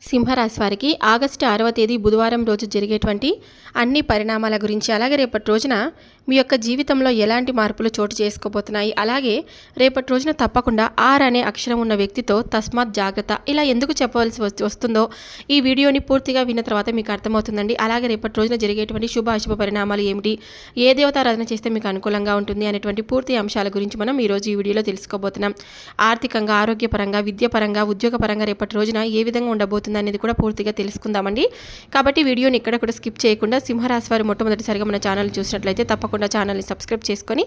సింహరాశి వారికి ఆగస్టు 6వ తేదీ బుధవారం రోజు జరిగేటువంటి అన్ని పరిణామాల గురించి, అలాగే రేపటి రోజున మీ యొక్క జీవితంలో ఎలాంటి మార్పులు చోటు చేసుకోబోతున్నాయి, అలాగే రేపటి రోజున తప్పకుండా ఆర్ అనే అక్షరం ఉన్న వ్యక్తితో తస్మాత్ జాగ్రత్త ఇలా ఎందుకు చెప్పవలసి వస్తుందో ఈ వీడియోని పూర్తిగా విన్న తర్వాత మీకు అర్థమవుతుందండి. అలాగే రేపటి రోజున జరిగేటువంటి శుభ అశుభ పరిణామాలు ఏమిటి, ఏ దేవతారాధన చేస్తే మీకు అనుకూలంగా ఉంటుంది అనేటువంటి పూర్తి అంశాల గురించి మనం ఈరోజు ఈ వీడియోలో తెలుసుకోబోతున్నాం. ఆర్థికంగా, ఆరోగ్యపరంగా, విద్యాపరంగా, ఉద్యోగపరంగా రేపటి రోజున ఏ విధంగా ఉండబోతుంది అనేది కూడా పూర్తిగా తెలుసుకుందామండి. కాబట్టి వీడియోని ఎక్కడ కూడా స్కిప్ చేయకుండా, సింహరాశి వారు మొట్టమొదటిసారిగా మన ఛానల్ చూసినట్లయితే తప్పకుండా ఛానల్ని సబ్స్క్రైబ్ చేసుకొని,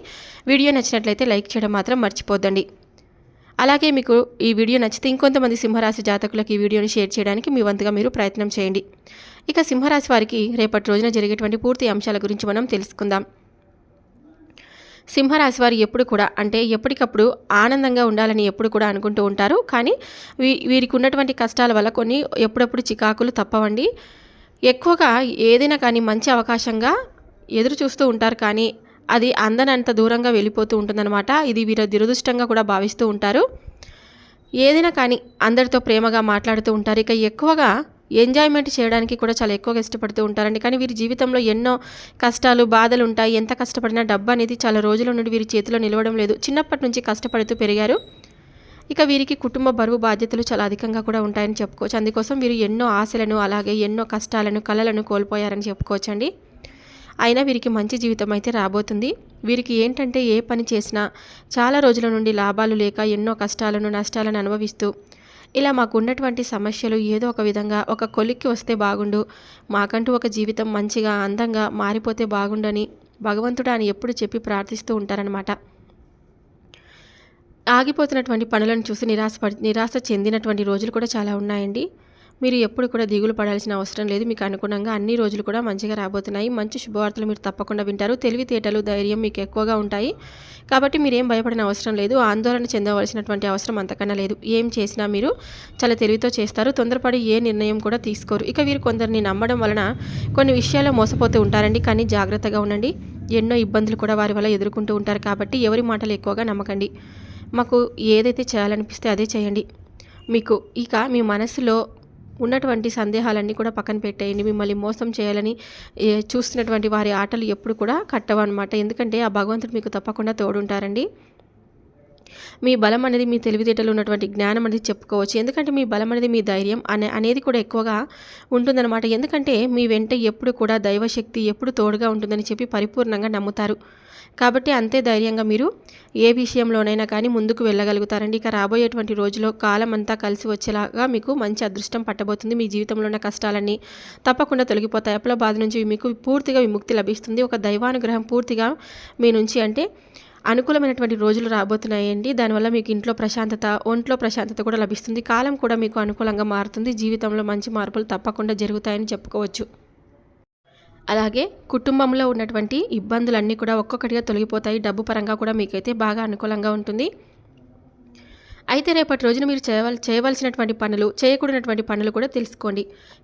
వీడియో నచ్చినట్లయితే లైక్ చేయడం మాత్రం మర్చిపోద్దండి. అలాగే మీకు ఈ వీడియో నచ్చితే ఇంకొంతమంది సింహరాశి జాతకులకు ఈ వీడియోని షేర్ చేయడానికి మీ వంతుగా మీరు ప్రయత్నం చేయండి. ఇక సింహరాశి వారికి రేపటి రోజున జరిగేటువంటి పూర్తి అంశాల గురించి మనం తెలుసుకుందాం. సింహరాశి వారు ఎప్పుడు కూడా ఎప్పటికప్పుడు ఆనందంగా ఉండాలని ఎప్పుడు కూడా అనుకుంటూ ఉంటారు. కానీ వీరికి ఉన్నటువంటి కష్టాల వల్ల కొన్ని ఎప్పుడప్పుడు చికాకులు తప్పవండి. ఎక్కువగా ఏదైనా కానీ మంచి అవకాశంగా ఎదురు చూస్తూ ఉంటారు, కానీ అది అందనంత దూరంగా వెళ్ళిపోతూ ఉంటుందన్నమాట. ఇది వీరు దురదృష్టంగా కూడా భావిస్తూ ఉంటారు. ఏదైనా కానీ అందరితో ప్రేమగా మాట్లాడుతూ ఉంటారు. ఇక ఎక్కువగా ఎంజాయ్మెంట్ చేయడానికి కూడా చాలా ఎక్కువగా ఇష్టపడుతూ ఉంటారండి. కానీ వీరి జీవితంలో ఎన్నో కష్టాలు, బాధలు ఉంటాయి. ఎంత కష్టపడినా డబ్బు అనేది చాలా రోజుల నుండి వీరి చేతిలో నిలవడం లేదు. చిన్నప్పటి నుంచి కష్టపడుతూ పెరిగారు. ఇక వీరికి కుటుంబ బరువు, బాధ్యతలు చాలా అధికంగా కూడా ఉంటాయని చెప్పుకోవచ్చు. అందుకోసం వీరు ఎన్నో ఆశలను, అలాగే ఎన్నో కష్టాలను, కలలను కోల్పోయారని చెప్పుకోవచ్చండి. అయినా వీరికి మంచి జీవితం అయితే రాబోతుంది. వీరికి ఏంటంటే ఏ పని చేసినా చాలా రోజుల నుండి లాభాలు లేక ఎన్నో కష్టాలను, నష్టాలను అనుభవిస్తూ ఇలా మాకు ఉన్నటువంటి సమస్యలు ఏదో ఒక విధంగా ఒక కొలిక్కి వస్తే బాగుండు, మాకంటూ ఒక జీవితం మంచిగా అందంగా మారిపోతే బాగుండని భగవంతుడు అని ఎప్పుడు చెప్పి ప్రార్థిస్తూ ఉంటారనమాట. ఆగిపోతున్నటువంటి పనులను చూసి నిరాశ చెందినటువంటి రోజులు కూడా చాలా ఉన్నాయండి. మీరు ఎప్పుడు కూడా దిగులు పడాల్సిన అవసరం లేదు. మీకు అనుగుణంగా అన్ని రోజులు కూడా మంచిగా రాబోతున్నాయి. మంచి శుభవార్తలు మీరు తప్పకుండా వింటారు. తెలివితేటలు, ధైర్యం మీకు ఎక్కువగా ఉంటాయి. కాబట్టి మీరేం భయపడిన అవసరం లేదు. ఆందోళన చెందవలసినటువంటి అవసరం అంతకన్నా లేదు. ఏం చేసినా మీరు చాలా తెలివితో చేస్తారు. తొందరపడి ఏ నిర్ణయం కూడా తీసుకోరు. ఇక వీరు కొందరిని నమ్మడం వలన కొన్ని విషయాల్లో మోసపోతూ ఉంటారండి. కానీ జాగ్రత్తగా ఉండండి. ఎన్నో ఇబ్బందులు కూడా వారి వల్ల ఎదుర్కొంటూ ఉంటారు. కాబట్టి ఎవరి మాటలు ఎక్కువగా నమ్మకండి. మాకు ఏదైతే చేయాలనిపిస్తే అదే చేయండి. మీకు ఇక మీ మనసులో ఉన్నటువంటి సందేహాలన్నీ కూడా పక్కన పెట్టేయండి. మిమ్మల్ని మోసం చేయాలని చూస్తున్నటువంటి వారి ఆటలు ఎప్పుడు కూడా కట్టవన్నమాట. ఎందుకంటే ఆ భగవంతుడు మీకు తప్పకుండా తోడుంటారండి. మీ బలం అనేది మీ తెలివితేటలు ఉన్నటువంటి జ్ఞానం అనేది చెప్పుకోవచ్చు. ఎందుకంటే మీ బలం అనేది మీ ధైర్యం అనేది కూడా ఎక్కువగా ఉంటుందన్నమాట. ఎందుకంటే మీ వెంట ఎప్పుడు కూడా దైవశక్తి ఎప్పుడు తోడుగా ఉంటుందని చెప్పి పరిపూర్ణంగా నమ్ముతారు. కాబట్టి అంతే ధైర్యంగా మీరు ఏ విషయంలోనైనా కానీ ముందుకు వెళ్ళగలుగుతారండి. ఇక రాబోయేటువంటి రోజులో కాలం అంతా కలిసి వచ్చేలాగా మీకు మంచి అదృష్టం పట్టబోతుంది. మీ జీవితంలో ఉన్న కష్టాలన్నీ తప్పకుండా తొలగిపోతాయి. అప్పుల బాధ నుంచి మీకు పూర్తిగా విముక్తి లభిస్తుంది. ఒక దైవానుగ్రహం పూర్తిగా మీ నుంచి అనుకూలమైనటువంటి రోజులు రాబోతున్నాయండి. దానివల్ల మీకు ఇంట్లో ప్రశాంతత, ఒంట్లో ప్రశాంతత కూడా లభిస్తుంది. కాలం కూడా మీకు అనుకూలంగా మారుతుంది. జీవితంలో మంచి మార్పులు తప్పకుండా జరుగుతాయని చెప్పుకోవచ్చు. అలాగే కుటుంబంలో ఉన్నటువంటి ఇబ్బందులన్నీ కూడా ఒక్కొక్కటిగా తొలగిపోతాయి. డబ్బు పరంగా కూడా మీకైతే బాగా అనుకూలంగా ఉంటుంది. అయితే రేపటి రోజున మీరు చేయవలసినటువంటి పనులు, చేయకూడనటువంటి పనులు కూడా తెలుసుకోండి.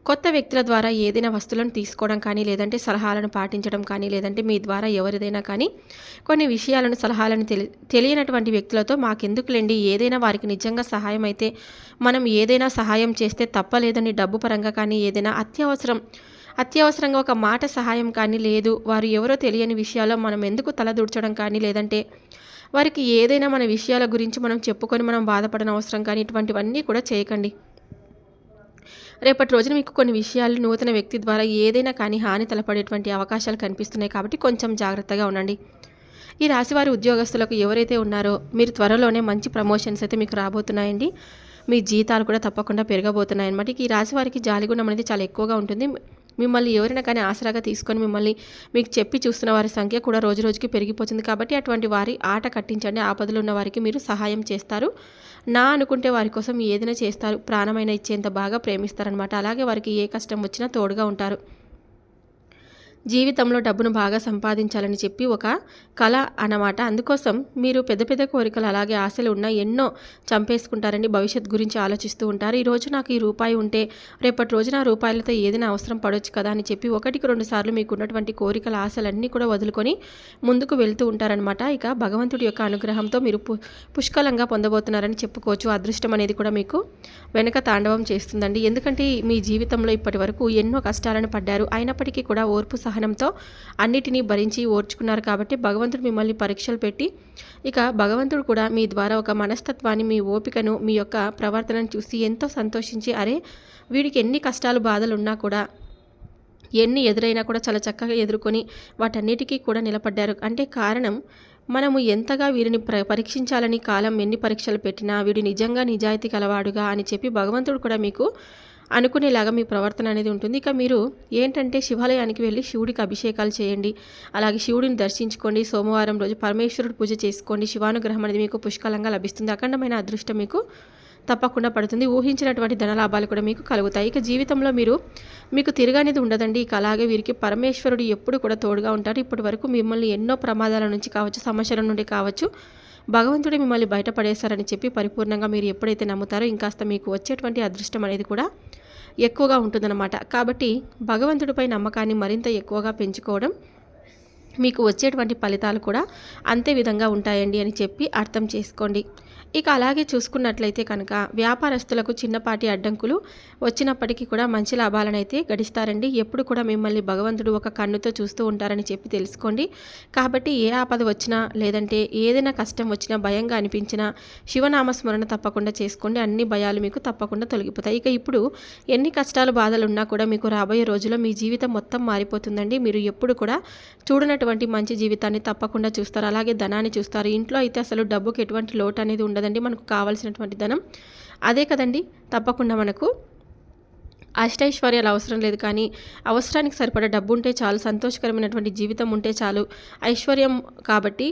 కొత్త వ్యక్తుల ద్వారా ఏదైనా వస్తువులను తీసుకోవడం కానీ, లేదంటే సలహాలను పాటించడం కానీ, లేదంటే మీ ద్వారా ఎవరిదైనా కానీ కొన్ని విషయాలను, సలహాలను తెలియనటువంటి వ్యక్తులతో మాకెందుకులేండి, ఏదైనా వారికి నిజంగా సహాయం అయితే మనం ఏదైనా సహాయం చేస్తే తప్పలేదని డబ్బు పరంగా కానీ, ఏదైనా అత్యవసరంగా ఒక మాట సహాయం కానీ, లేదు వారు ఎవరో తెలియని విషయాల్లో మనం ఎందుకు తలదూర్చడం కానీ, లేదంటే వారికి ఏదైనా మన విషయాల గురించి మనం చెప్పుకొని మనం బాధపడని అవసరం కానీ, ఇటువంటివన్నీ కూడా చేయకండి. రేపటి రోజున మీకు కొన్ని విషయాలు నూతన వ్యక్తి ద్వారా ఏదైనా కానీ హాని తలపడేటువంటి అవకాశాలు కనిపిస్తున్నాయి. కాబట్టి కొంచెం జాగ్రత్తగా ఉండండి. ఈ రాశివారి ఉద్యోగస్తులకు ఎవరైతే ఉన్నారో మీరు త్వరలోనే మంచి ప్రమోషన్స్ అయితే మీకు రాబోతున్నాయండి. మీ జీతాలు కూడా తప్పకుండా పెరగబోతున్నాయి అన్నమాట. ఈ రాశి వారికి జాలిగుణం అనేది చాలా ఎక్కువగా ఉంటుంది. మిమ్మల్ని ఎవరైనా కానీ ఆసరాగా తీసుకొని మీకు చెప్పి చూస్తున్న వారి సంఖ్య కూడా రోజు రోజుకి పెరిగిపోతుంది. కాబట్టి అటువంటి వారి ఆట కట్టించండి. ఆపదలు ఉన్న వారికి మీరు సహాయం చేస్తారు. అనుకుంటే వారి కోసం ఏదైనా చేస్తారు. ప్రాణమైన ఇచ్చేంత బాగా ప్రేమిస్తారనమాట. అలాగే వారికి ఏ కష్టం వచ్చినా తోడుగా ఉంటారు. జీవితంలో డబ్బును బాగా సంపాదించాలని చెప్పి ఒక కళ అన్నమాట. అందుకోసం మీరు పెద్ద పెద్ద కోరికలు అలాగే ఆశలు ఉన్న ఎన్నో చంపేసుకుంటారండి. భవిష్యత్తు గురించి ఆలోచిస్తూ ఉంటారు. ఈరోజు నాకు ఈ రూపాయి ఉంటే రేపటి రోజున ఆ రూపాయలతో ఏదైనా అవసరం పడవచ్చు కదా అని చెప్పి ఒకటికి 2 సార్లు మీకు ఉన్నటువంటి కోరికల ఆశలన్నీ కూడా వదులుకొని ముందుకు వెళ్తూ ఉంటారనమాట. ఇక భగవంతుడి యొక్క అనుగ్రహంతో మీరు పుష్కలంగా పొందబోతున్నారని చెప్పుకోవచ్చు. అదృష్టం అనేది కూడా మీకు వెనక తాండవం చేస్తుందండి. ఎందుకంటే మీ జీవితంలో ఇప్పటి వరకు ఎన్నో కష్టాలను పడ్డారు. అయినప్పటికీ కూడా ఓర్పు సహనంతో అన్నిటినీ భరించి ఓర్చుకున్నారు కాబట్టి భగవంతుడు మిమ్మల్ని పరీక్షలు పెట్టి ఇక భగవంతుడు కూడా మీ ద్వారా ఒక మనస్తత్వాన్ని, మీ ఓపికను, మీ యొక్క ప్రవర్తనను చూసి ఎంతో సంతోషించి అరే వీడికి ఎన్ని కష్టాలు బాధలు ఉన్నా కూడా ఎన్ని ఎదురైనా కూడా చాలా చక్కగా ఎదుర్కొని వాటన్నిటికీ కూడా నిలబడ్డారు. అంటే కారణం మనము ఎంతగా వీరిని పరీక్షించాలని కాలం ఎన్ని పరీక్షలు పెట్టినా వీడు నిజంగా నిజాయితీ కలవాడుగా అని చెప్పి భగవంతుడు కూడా మీకు అనుకునేలాగా మీ ప్రవర్తన అనేది ఉంటుంది. ఇక మీరు ఏంటంటే శివాలయానికి వెళ్ళి శివుడికి అభిషేకాలు చేయండి. అలాగే శివుడిని దర్శించుకోండి. సోమవారం రోజు పరమేశ్వరుడు పూజ చేసుకోండి. శివానుగ్రహం అనేది మీకు పుష్కలంగా లభిస్తుంది. అఖండమైన అదృష్టం మీకు తప్పకుండా పడుతుంది. ఊహించినటువంటి ధనలాభాలు కూడా మీకు కలుగుతాయి. ఇక జీవితంలో మీకు తిరగనేది ఉండదండి. ఇక అలాగే వీరికి పరమేశ్వరుడు ఎప్పుడు కూడా తోడుగా ఉంటారు. ఇప్పటి వరకు మిమ్మల్ని ఎన్నో ప్రమాదాల నుంచి కావచ్చు, సమస్యల నుండి కావచ్చు భగవంతుడే మిమ్మల్ని బయటపడేశారని చెప్పి పరిపూర్ణంగా మీరు ఎప్పుడైతే నమ్ముతారో ఇంకాస్త మీకు వచ్చేటువంటి అదృష్టం అనేది కూడా ఎక్కువగా ఉంటుందన్నమాట. కాబట్టి భగవంతుడిపై నమ్మకాన్ని మరింత ఎక్కువగా పెంచుకోవడం మీకు వచ్చేటువంటి ఫలితాలు కూడా అంతే విధంగా ఉంటాయండి అని చెప్పి అర్థం చేసుకోండి. ఇక అలాగే చూసుకున్నట్లయితే కనుక వ్యాపారస్తులకు చిన్నపాటి అడ్డంకులు వచ్చినప్పటికీ కూడా మంచి లాభాలను అయితే గడిస్తారండి. ఎప్పుడు కూడా మిమ్మల్ని భగవంతుడు ఒక కన్నుతో చూస్తూ ఉంటారని చెప్పి తెలుసుకోండి. కాబట్టి ఏ ఆపద వచ్చినా లేదంటే ఏదైనా కష్టం వచ్చినా భయంగా అనిపించినా శివనామస్మరణ తప్పకుండా చేసుకోండి. అన్ని భయాలు మీకు తప్పకుండా తొలగిపోతాయి. ఇక ఇప్పుడు ఎన్ని కష్టాలు బాధలు ఉన్నా కూడా మీకు రాబోయే రోజుల్లో మీ జీవితం మొత్తం మారిపోతుందండి. మీరు ఎప్పుడు కూడా చూడనటువంటి మంచి జీవితాన్ని తప్పకుండా చూస్తారు. అలాగే ధనాన్ని చూస్తారు. ఇంట్లో అయితే అసలు డబ్బుకి ఎటువంటి లోటు అనేది ఉండదండి. మనకు కావాల్సినటువంటి ధనం అదే కదండి. తప్పకుండా మనకు అష్టైశ్వర్యాలు అవసరం లేదు, కానీ అవసరానికి సరిపడా డబ్బు ఉంటే చాలు, సంతోషకరమైనటువంటి జీవితం ఉంటే చాలు. ఐశ్వర్యం కాబట్టి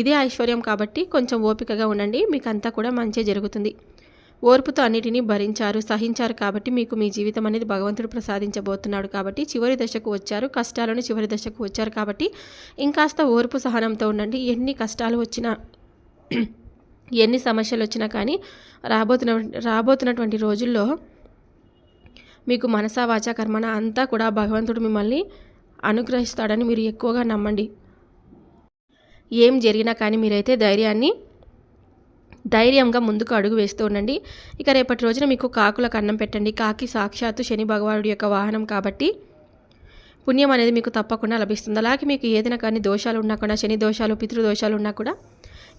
ఇదే ఐశ్వర్యం కాబట్టి కొంచెం ఓపికగా ఉండండి. మీకు అంతా కూడా మంచి జరుగుతుంది. ఓర్పుతో అన్నిటినీ భరించారు, సహించారు కాబట్టి మీకు మీ జీవితం అనేది భగవంతుడు ప్రసాదించబోతున్నాడు. కాబట్టి చివరి దశకు వచ్చారు, కష్టాలను చివరి దశకు వచ్చారు కాబట్టి ఇంకాస్త ఓర్పు సహనంతో ఉండండి. ఎన్ని కష్టాలు వచ్చినా ఎన్ని సమస్యలు వచ్చినా కానీ రాబోతున్నటువంటి రోజుల్లో మీకు మనసా వాచా కర్మణ అంతా కూడా భగవంతుడు మిమ్మల్ని అనుగ్రహిస్తాడని మీరు ఎక్కువగా నమ్మండి. ఏం జరిగినా కానీ మీరైతే ధైర్యంగా ముందుకు అడుగు వేస్తూ ఉండండి. ఇక రేపటి రోజున మీకు కాకులకు అన్నం పెట్టండి. కాకి సాక్షాత్తు శని భగవానుడి యొక్క వాహనం కాబట్టి పుణ్యం అనేది మీకు తప్పకుండా లభిస్తుంది. అలాగే మీకు ఏదైనా కానీ దోషాలు ఉన్నా కూడా, శని దోషాలు, పితృదోషాలు ఉన్నా కూడా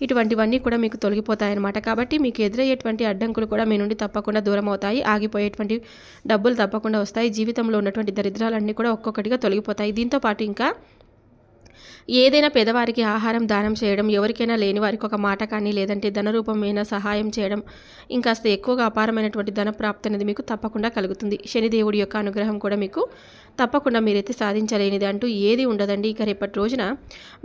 ఇటువంటివన్నీ కూడా మీకు తొలగిపోతాయన్నమాట. కాబట్టి మీకు ఎదురయ్యేటువంటి అడ్డంకులు కూడా మీ నుండి తప్పకుండా దూరం అవుతాయి. ఆగిపోయేటువంటి డబ్బులు తప్పకుండా వస్తాయి. జీవితంలో ఉన్నటువంటి దరిద్రాలన్నీ కూడా ఒక్కొక్కటిగా తొలగిపోతాయి. దీంతో పాటు ఇంకా ఏదైనా పేదవారికి ఆహారం దానం చేయడం, ఎవరికైనా లేని వారికి ఒక మాట కానీ లేదంటే ధన రూపమైన సహాయం చేయడం, ఇంకాస్త ఎక్కువగా అపారమైనటువంటి ధన ప్రాప్తి అనేది మీకు తప్పకుండా కలుగుతుంది. శనిదేవుడి యొక్క అనుగ్రహం కూడా మీకు తప్పకుండా మీరైతే సాధించలేనిది అంటూ ఏది ఉండదండి. ఇక రేపటి రోజున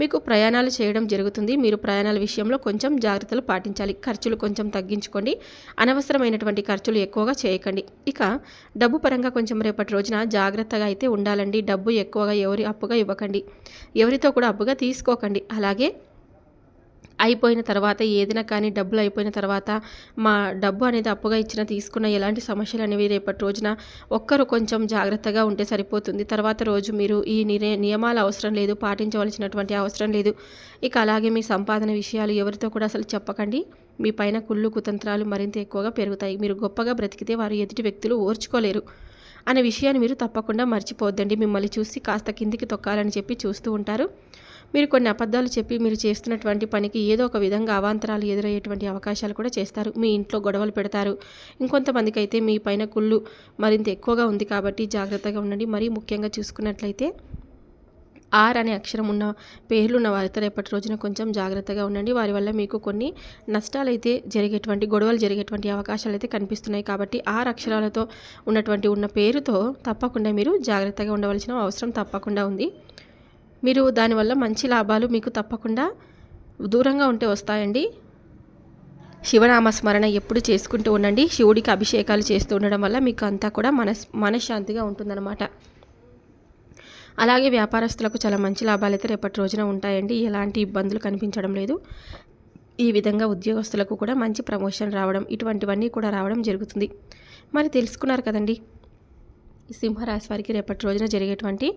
మీకు ప్రయాణాలు చేయడం జరుగుతుంది. మీరు ప్రయాణాల విషయంలో కొంచెం జాగ్రత్తలు పాటించాలి. ఖర్చులు కొంచెం తగ్గించుకోండి. అనవసరమైనటువంటి ఖర్చులు ఎక్కువగా చేయకండి. ఇక డబ్బు పరంగా కొంచెం రేపటి రోజున జాగ్రత్తగా అయితే ఉండాలండి. డబ్బు ఎక్కువగా ఎవరి అప్పుగా ఇవ్వకండి, ఎవరితో కూడా అప్పుగా తీసుకోకండి. అలాగే అయిపోయిన తర్వాత ఏదైనా కానీ డబ్బులు అయిపోయిన తర్వాత మా డబ్బు అనేది అప్పుగా ఇచ్చినా తీసుకున్న ఎలాంటి సమస్యలు అనేవి రేపటి రోజున ఒక్కరు కొంచెం జాగ్రత్తగా ఉంటే సరిపోతుంది. తర్వాత రోజు మీరు ఈ నియమాలు అవసరం లేదు, పాటించవలసినటువంటి అవసరం లేదు. ఇక అలాగే మీ సంపాదన విషయాలు ఎవరితో కూడా అసలు చెప్పకండి. మీ పైన కుళ్ళు కుతంత్రాలు మరింత ఎక్కువగా పెరుగుతాయి. మీరు గొప్పగా బ్రతికితే వారు ఎదుటి వ్యక్తులు ఓర్చుకోలేరు అనే విషయాన్ని మీరు తప్పకుండా మర్చిపోవద్దండి. మిమ్మల్ని చూసి కాస్త కిందికి తొక్కాలని చెప్పి చూస్తూ ఉంటారు. మీరు కొన్ని అబద్ధాలు చెప్పి మీరు చేస్తున్నటువంటి పనికి ఏదో ఒక విధంగా అవాంతరాలు ఎదురయ్యేటువంటి అవకాశాలు కూడా చేస్తారు. మీ ఇంట్లో గొడవలు పెడతారు. ఇంకొంతమందికి అయితే మీ పైన కుళ్ళు మరింత ఎక్కువగా ఉంది కాబట్టి జాగ్రత్తగా ఉండండి. మరీ ముఖ్యంగా చూసుకున్నట్లయితే ఆర్ అనే అక్షరం ఉన్న పేర్లు ఉన్న వారితో రేపటి రోజున కొంచెం జాగ్రత్తగా ఉండండి. వారి వల్ల మీకు కొన్ని నష్టాలు అయితే గొడవలు జరిగేటువంటి అవకాశాలు అయితే కనిపిస్తున్నాయి. కాబట్టి ఆర్ అక్షరాలతో ఉన్న పేరుతో తప్పకుండా మీరు జాగ్రత్తగా ఉండవలసిన అవసరం తప్పకుండా ఉంది. మీరు దానివల్ల మంచి లాభాలు మీకు తప్పకుండా దూరంగా ఉంటే వస్తాయండి. శివనామస్మరణ ఎప్పుడు చేసుకుంటూ ఉండండి. శివుడికి అభిషేకాలు చేస్తూ ఉండడం వల్ల మీకు అంతా కూడా మనశ్శాంతిగా ఉంటుందన్నమాట. అలాగే వ్యాపారస్తులకు చాలా మంచి లాభాలైతే రేపటి రోజున ఉంటాయండి. ఎలాంటి ఇబ్బందులు కనిపించడం లేదు. ఈ విధంగా ఉద్యోగస్తులకు కూడా మంచి ప్రమోషన్ రావడం, ఇటువంటివన్నీ కూడా రావడం జరుగుతుంది. మరి తెలుసుకున్నారు కదండి ఈ సింహరాశి వారికి రేపటి రోజున జరిగేటువంటి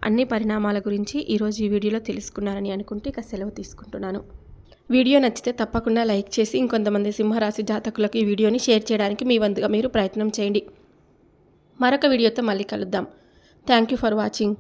అన్ని పరిణామాల గురించి ఈరోజు ఈ వీడియోలో తెలుసుకున్నారని అనుకుంటే ఇక సెలవు తీసుకుంటున్నాను. వీడియో నచ్చితే తప్పకుండా లైక్ చేసి ఇంకొంతమంది సింహరాశి జాతకులకు ఈ వీడియోని షేర్ చేయడానికి మీ వంతుగా మీరు ప్రయత్నం చేయండి. మరొక వీడియోతో మళ్ళీ కలుద్దాం. Thank you for watching.